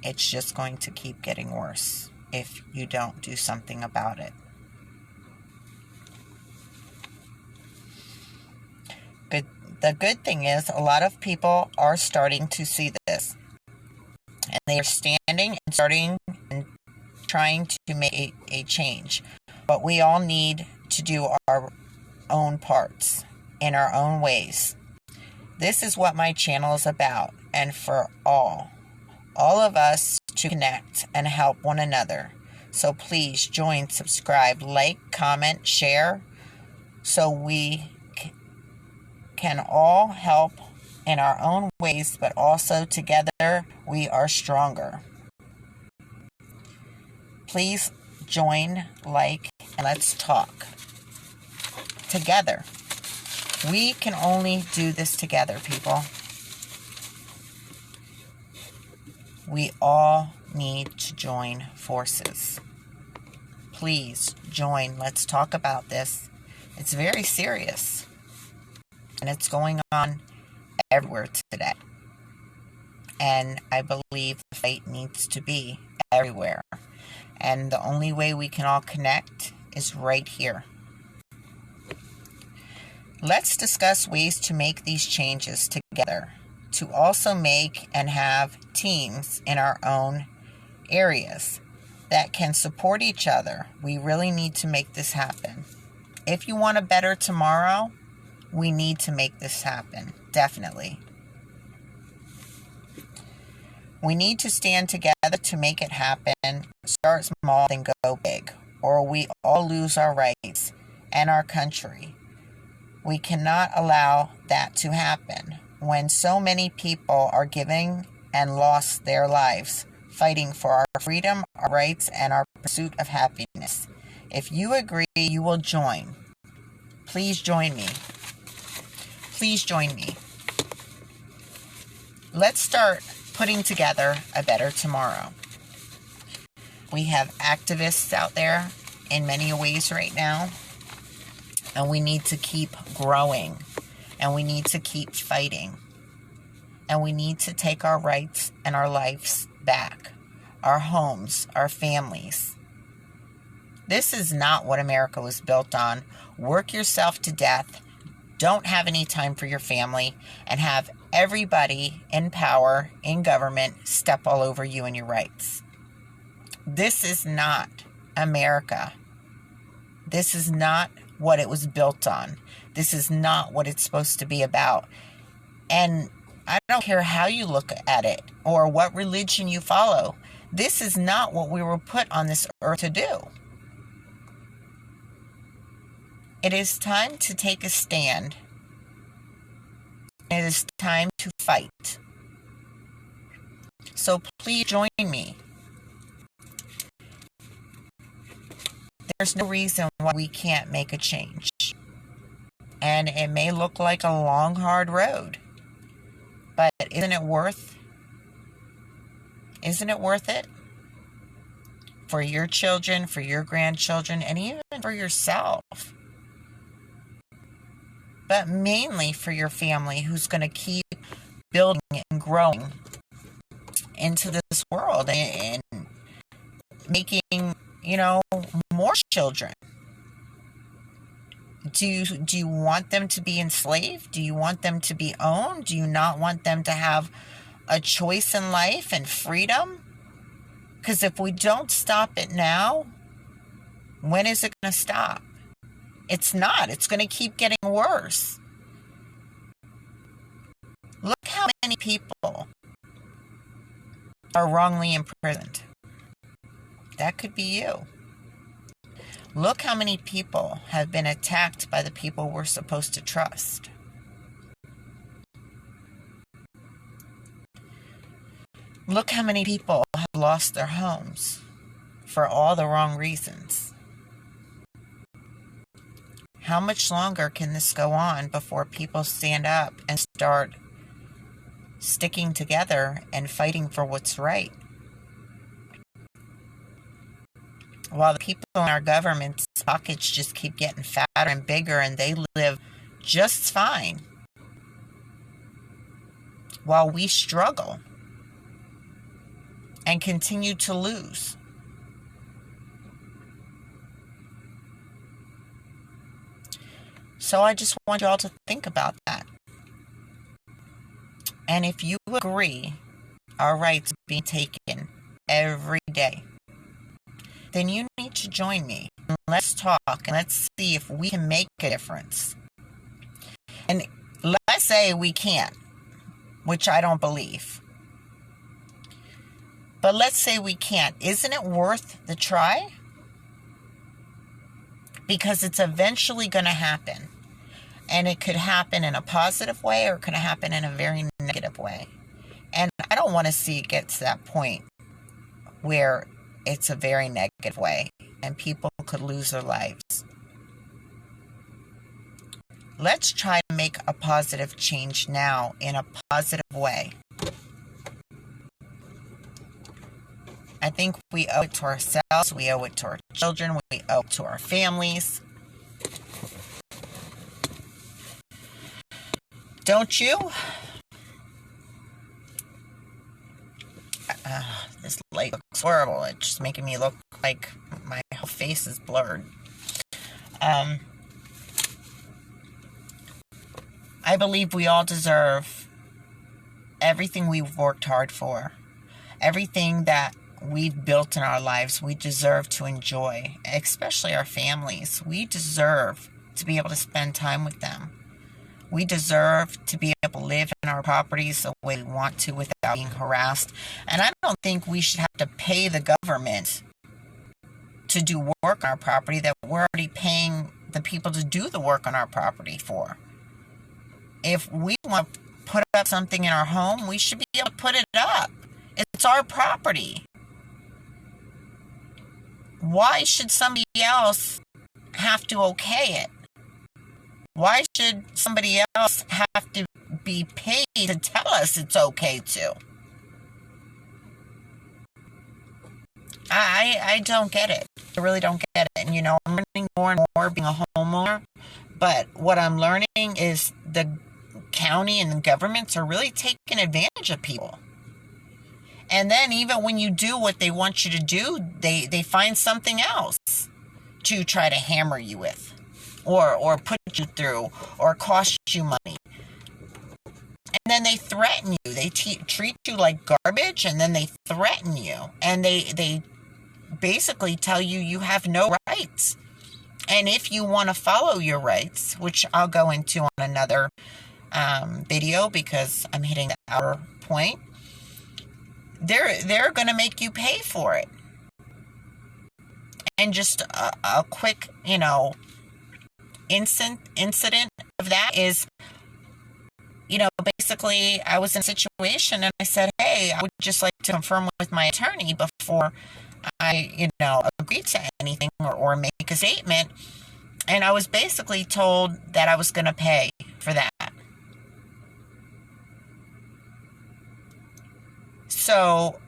it's just going to keep getting worse if you don't do something about it. The good thing is a lot of people are starting to see this. And they are standing and starting and trying to make a change. But we all need to do our own parts in our own ways. This is what my channel is about, and for all of us to connect and help one another. So please join, subscribe, like, comment, share, so we can all help in our own ways, but also together we are stronger. Please join, like, and let's talk together. We can only do this together, people. We all need to join forces. Please join. Let's talk about this. It's very serious. And it's going on everywhere today. And I believe the fight needs to be everywhere. And the only way we can all connect is right here. Let's discuss ways to make these changes together, to also make and have teams in our own areas that can support each other. We really need to make this happen. If you want a better tomorrow, we need to make this happen, definitely. We need to stand together to make it happen. Start small, then go big, or we all lose our rights and our country. We cannot allow that to happen when so many people are giving and lost their lives fighting for our freedom, our rights, and our pursuit of happiness. If you agree, you will join. Please join me. Please join me. Let's start putting together a better tomorrow. We have activists out there in many ways right now, and we need to keep growing, and we need to keep fighting, and we need to take our rights and our lives back, our homes, our families. This is not what America was built on. Work yourself to death, don't have any time for your family, and have everybody in power, in government, step all over you and your rights. This is not America. This is not what it was built on. This is not what it's supposed to be about. And I don't care how you look at it or what religion you follow. This is not what we were put on this earth to do. It is time to take a stand. It is time to fight. So please join me. There's no reason why we can't make a change. And it may look like a long, hard road. But isn't it worth it? For your children, for your grandchildren, and even for yourself. But mainly for your family, who's going to keep building and growing into this world and making, more children. Do you want them to be enslaved? Do you want them to be owned? Do you not want them to have a choice in life and freedom? Because if we don't stop it now, when is it going to stop? It's not. It's going to keep getting worse. Look how many people are wrongly imprisoned. That could be you. Look how many people have been attacked by the people we're supposed to trust. Look how many people have lost their homes for all the wrong reasons. How much longer can this go on before people stand up and start sticking together and fighting for what's right? While the people in our government's pockets just keep getting fatter and bigger and they live just fine, while we struggle and continue to lose. So I just want you all to think about that. And if you agree our rights are being taken every day, then you need to join me. Let's talk and let's see if we can make a difference. And let's say we can't, which I don't believe. But let's say we can't. Isn't it worth the try? Because it's eventually going to happen. And it could happen in a positive way or it could happen in a very negative way. And I don't want to see it get to that point where it's a very negative way and people could lose their lives. Let's try to make a positive change now in a positive way. I think we owe it to ourselves, we owe it to our children, we owe it to our families. Don't you? This light looks horrible. It's just making me look like my whole face is blurred. I believe we all deserve everything we've worked hard for. Everything that we've built in our lives, we deserve to enjoy, especially our families. We deserve to be able to spend time with them. We deserve to be able to live in our properties the way we want to without being harassed. And I don't think we should have to pay the government to do work on our property that we're already paying the people to do the work on our property for. If we want to put up something in our home, we should be able to put it up. It's our property. Why should somebody else have to okay it? Why should somebody else have to be paid to tell us it's okay to? I don't get it. I really don't get it. And, I'm learning more and more being a homeowner. But what I'm learning is the county and the governments are really taking advantage of people. And then even when you do what they want you to do, they find something else to try to hammer you with or put you through or cost you money. And then they threaten you. They treat you like garbage, and then they threaten you. And they basically tell you you have no rights. And if you want to follow your rights, which I'll go into on another video because I'm hitting the hour point, they're going to make you pay for it. And just a quick, incident of that is, basically I was in a situation and I said, hey, I would just like to confirm with my attorney before I, agree to anything or make a statement. And I was basically told that I was going to pay for that. So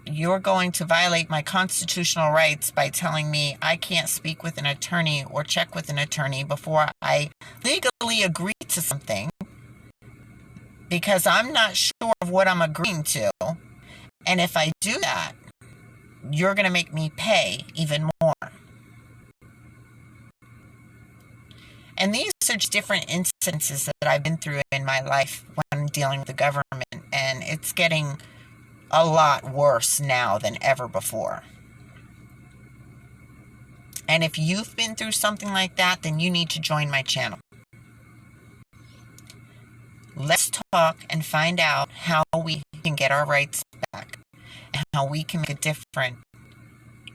you're going to violate my constitutional rights by telling me I can't speak with an attorney or check with an attorney before I legally agree to something, because I'm not sure of what I'm agreeing to. And if I do that, you're going to make me pay even more. And these are just different instances that I've been through in my life when dealing with the government. And it's getting a lot worse now than ever before. And if you've been through something like that, then you need to join my channel. Let's talk and find out how we can get our rights back and how we can make a difference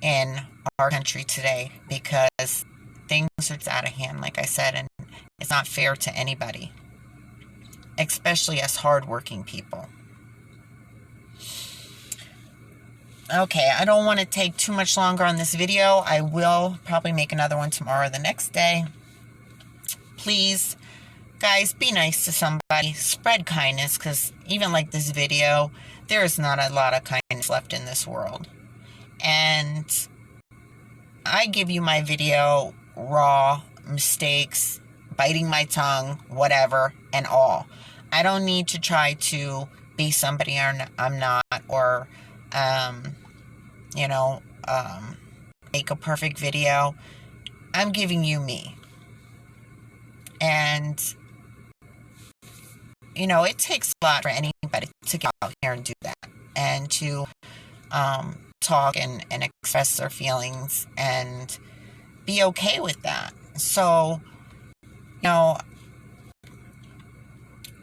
in our country today, because things are out of hand, like I said, and it's not fair to anybody, especially us hardworking people. Okay, I don't want to take too much longer on this video. I will probably make another one tomorrow or the next day. Please, guys, be nice to somebody. Spread kindness, because even like this video, there is not a lot of kindness left in this world. And I give you my video raw, mistakes, biting my tongue, whatever, and all. I don't need to try to be somebody I'm not, or make a perfect video. I'm giving you me. And, it takes a lot for anybody to get out here and do that. And to talk and express their feelings and be okay with that. So,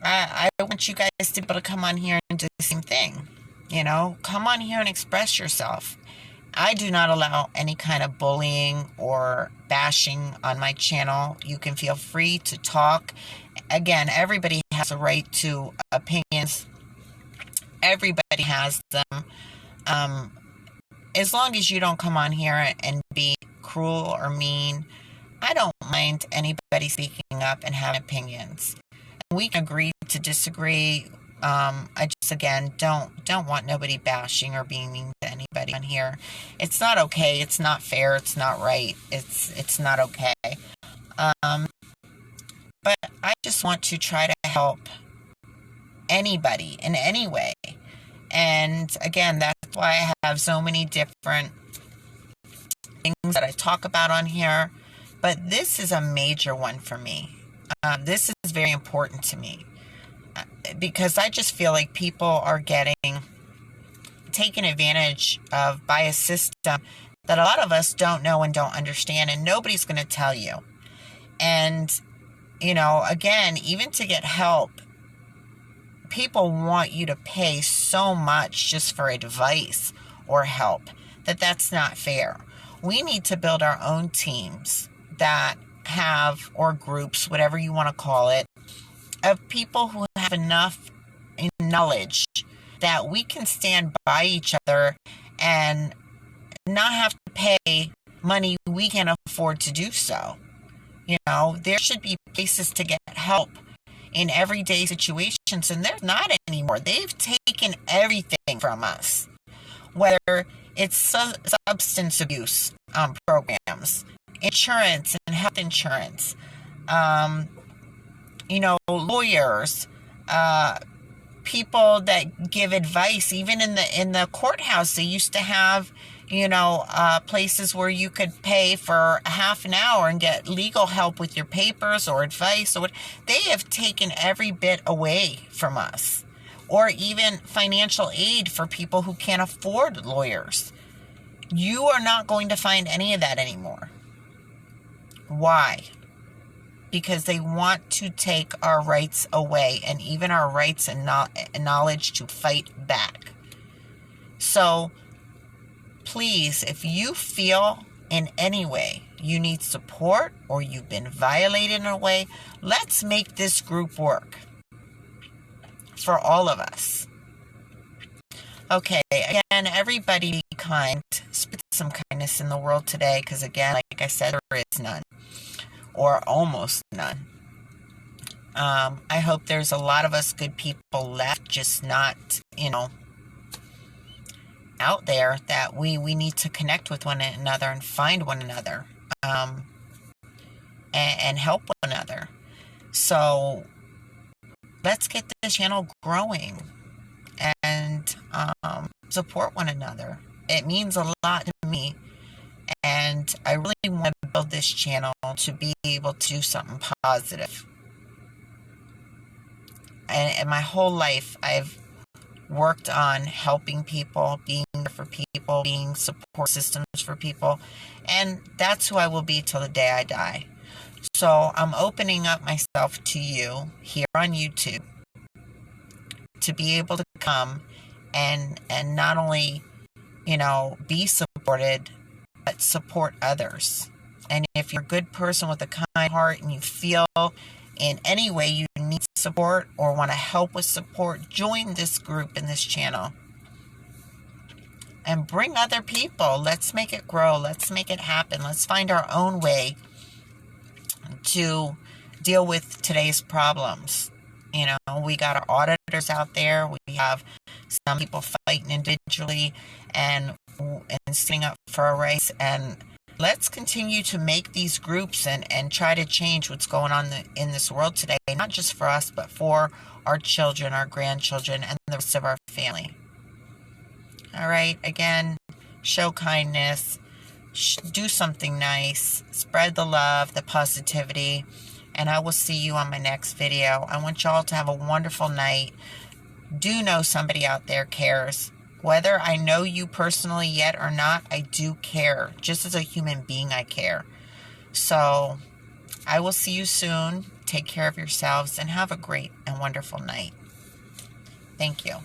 I want you guys to be able to come on here and do the same thing. Come on here and express yourself. I do not allow any kind of bullying or bashing on my channel. You can feel free to talk. Again, everybody has a right to opinions. Everybody has them. As long as you don't come on here and be cruel or mean, I don't mind anybody speaking up and having opinions. And we can agree to disagree. I just, again, don't want nobody bashing or being mean to anybody on here. It's not okay. It's not fair. It's not right. It's not okay. But I just want to try to help anybody in any way. And again, that's why I have so many different things that I talk about on here. But this is a major one for me. This is very important to me. Because I just feel like people are getting taken advantage of by a system that a lot of us don't know and don't understand, and nobody's going to tell you. And, again, even to get help, people want you to pay so much just for advice or help that's not fair. We need to build our own teams that have, or groups, whatever you want to call it, of people who have enough knowledge to that we can stand by each other and not have to pay money we can't afford to do so. There should be places to get help in everyday situations, and there's not anymore. They've taken everything from us, whether it's substance abuse programs, insurance and health insurance, lawyers, people that give advice. Even in the courthouse, they used to have places where you could pay for a half an hour and get legal help with your papers or advice. Or they have taken every bit away from us, or even financial aid for people who can't afford lawyers. You are not going to find any of that anymore. Why? Because they want to take our rights away, and even our rights and knowledge to fight back. So please, if you feel in any way you need support or you've been violated in a way, let's make this group work for all of us. Okay, again, everybody be kind. Spread some kindness in the world today, because again, like I said, there is none, or almost none. I hope there's a lot of us good people left, just not, out there, that we need to connect with one another and find one another, and help one another. So let's get this channel growing and support one another. It means a lot to me, and I really want to build this channel to be able to do something positive. And my whole life, I've worked on helping people, being there for people, being support systems for people, and that's who I will be till the day I die. So I'm opening up myself to you here on YouTube to be able to come and not only be supported, but support others. And if you're a good person with a kind heart and you feel in any way you need support or want to help with support, join this group in this channel and bring other people. Let's make it grow. Let's make it happen. Let's find our own way to deal with today's problems. We got our auditors out there. We have some people fighting individually and standing up for our rights. And let's continue to make these groups and try to change what's going on in this world today, not just for us, but for our children, our grandchildren, and the rest of our family. All right, again, show kindness, do something nice, spread the love, the positivity, and I will see you on my next video. I want y'all to have a wonderful night. Do know somebody out there cares. Whether I know you personally yet or not, I do care. Just as a human being, I care. So I will see you soon. Take care of yourselves and have a great and wonderful night. Thank you.